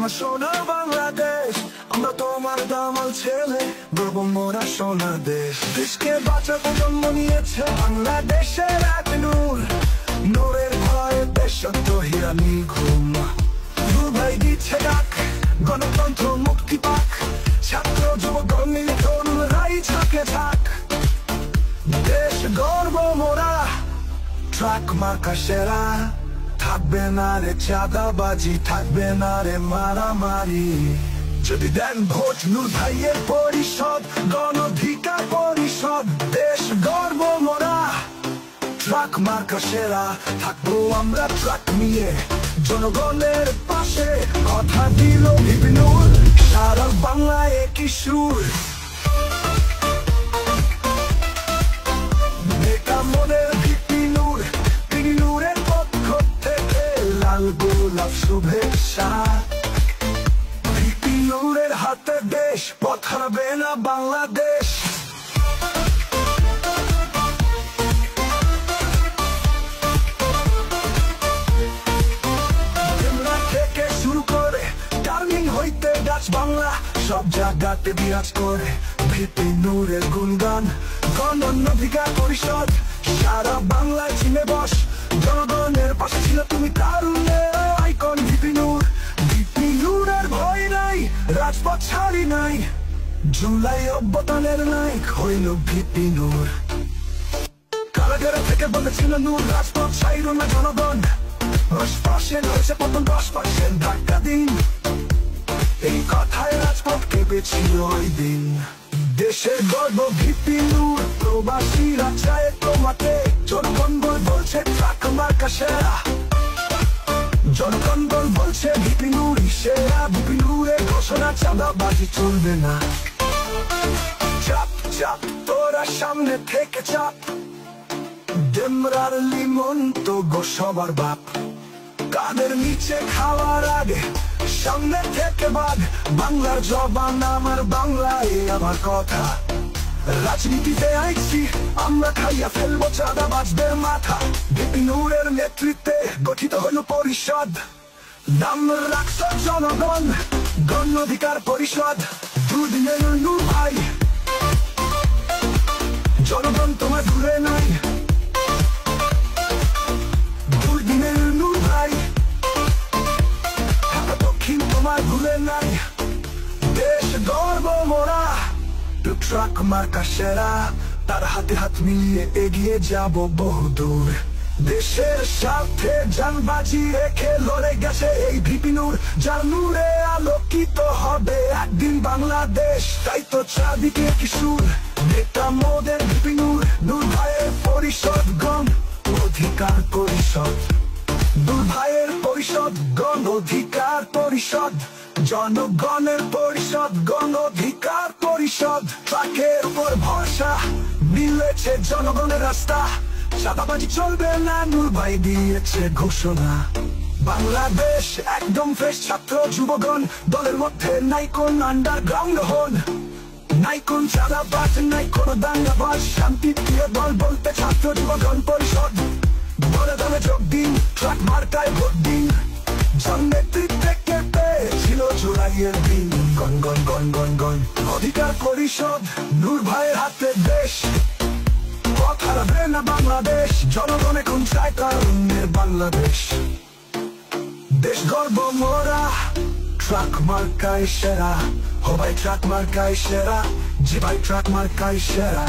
আমার সোনার বাংলাদেশ, আমরা তোমার দামাল ছেলে, গর্ব মোরা সোনার দেশ। দেশকে বাঁচাতে জন্ম নিয়েছে বাংলাদেশের এক নূর, নূরের ভয়ে দেশ হীরানি ঘুম। ভাই দিচ্ছে ডাক, গণতন্ত্র মুক্তি পাক, ছাত্র যুবগণ মিলে তরুণরাই থাকে থাক। দেশ গর্ব মোরা, ট্রাক মার্কা সেরা, থাকবে না রে চাঁদাবাজি, থাকবে না রে মারামারি। যদি দেন ভোট নূর ভাইয়ের পরিষদ, গণ অধিকার পরিষদ। দেশ গর্ব মোরা, ট্রাক মার্কা সেরা, থাকবো আমরা ট্রাক নিয়ে জনগণের পাশে। কথা দিল ভিপি নূর, সারা বাংলায় একই সুর। নেতা মনের ভিপি নূর, তিনি নূরের পক্ষ থেকে লাল গোলাপ শুভেচ্ছা। ভিপি নূরের হাতে দেশ, পথ হারাবে না বাংলাদেশ। বাংলা সব জায়গাতে বিরাজ করে ভিপি নূরের গুণগান। গণ অধিকার পরিষদ সারা বাংলায় চিনে বস, জনগণের পাশে ছিল তুমি তারুণ্যের আইকন ভিপি নূর। ভিপি নূরের ভয় নাই, রাজপথ ছাড়ি নাই, জুলাই অভ্যুত্থানের নায়ক হইল ভিপি নূর। কারাগারে থেকে বলেছিল নূর, রাজপথ ছাইল না জনগণ। 10% হয়েছে পতন, 10% ধাক্কা দিন, এই কথায় রাজপথ কেঁপেছিল ওই দিন। দেশের গর্ব ভিপি নূর, প্রবাসীরা চায় তোমাকে, জনগণ বলছে ট্রাক মার্কা সেরা। জনগণ বলছে ভিপি নূরই সেরা। ভিপি নূরের ঘোষণা, চাঁদাবাজি চলবে না। চাপ চাপ তোরা সামনে থেকে চাপ, ডেমরার লিমন তো গো সবার বাপ। কাদের নিচে খাওয়ার আগে সামনে থেকে বাঘ, বাংলার জবান আমার বাংলায় আমার কথা। রাজনীতিতে আইছি আমরা, খাইয়া ফেলবো চাঁদাবাজদের মাথা। ভিপি নূরের নেতৃত্বে গঠিত হলো পরিষদ, নাম রাখছ জনগণ গণ অধিকার পরিষদ। দুদিনের নূর ভাই, জনগণ তোমার ঘুরে নাই। দুদিনের নূর ভাই, তোমার ভুলে নাই। দেশ গর্ব মোরা, ট্রাক মার্কা সেরা, তার হাতে হাত মিলিয়ে এগিয়ে যাব বহুদূর। দেশের সাথে জানবাজি রেখে লড়ে গেছে এই ভিপি নূর, যার নূরে আলোকিত হবে একদিন বাংলাদেশ। তাই তো চাঁদিকে কিশোর, নেতা মোদের ভিপি নূর, নূর ভাইয়ের পরিষদ গণ অধিকার পরিষদ। নূর ভাইয়ের পরিষদ গণ অধিকার পরিষদ, জনগণের পরিষদ গণ অধিকার পরিষদ। ট্রাকের উপর ভরসা, মিলেছে জনগণের রাস্তা, চাঁদাবাজি চলবে না নূর ভাই দিয়েছে ঘোষণা। বাংলাদেশ একদম ফ্রেশ, ছাত্র যুবগণ দলের মধ্যে নাই কোন আন্ডারগ্রাউন্ড হন, নাই কোন চাঁদাবাজ, নাই কোন দাঙ্গাবাজ। শান্তি প্রিয় দল বলতে ছাত্র যুবগণ পরিষদ, বলে দলে যোগ দিন, ট্রাক মার্কায় ভোট দিন। জন নেতৃত্বে কেটে ছিল জুলাইয়ের দিন, গণ গণ গণ গণ গণ অধিকার পরিষদ, নূর ভাইয়ের হাতে দেশ, পথ হারাবে না বাংলাদেশ। জনগণ এখন চায় তারুণ্যের বাংলাদেশ। দেশ গর্ব মোরা, ট্রাক মার্কায় সেরা। ও ভাই ট্রাক মার্কায় সেরা, জি ভাই ট্রাক মার্কায় সেরা।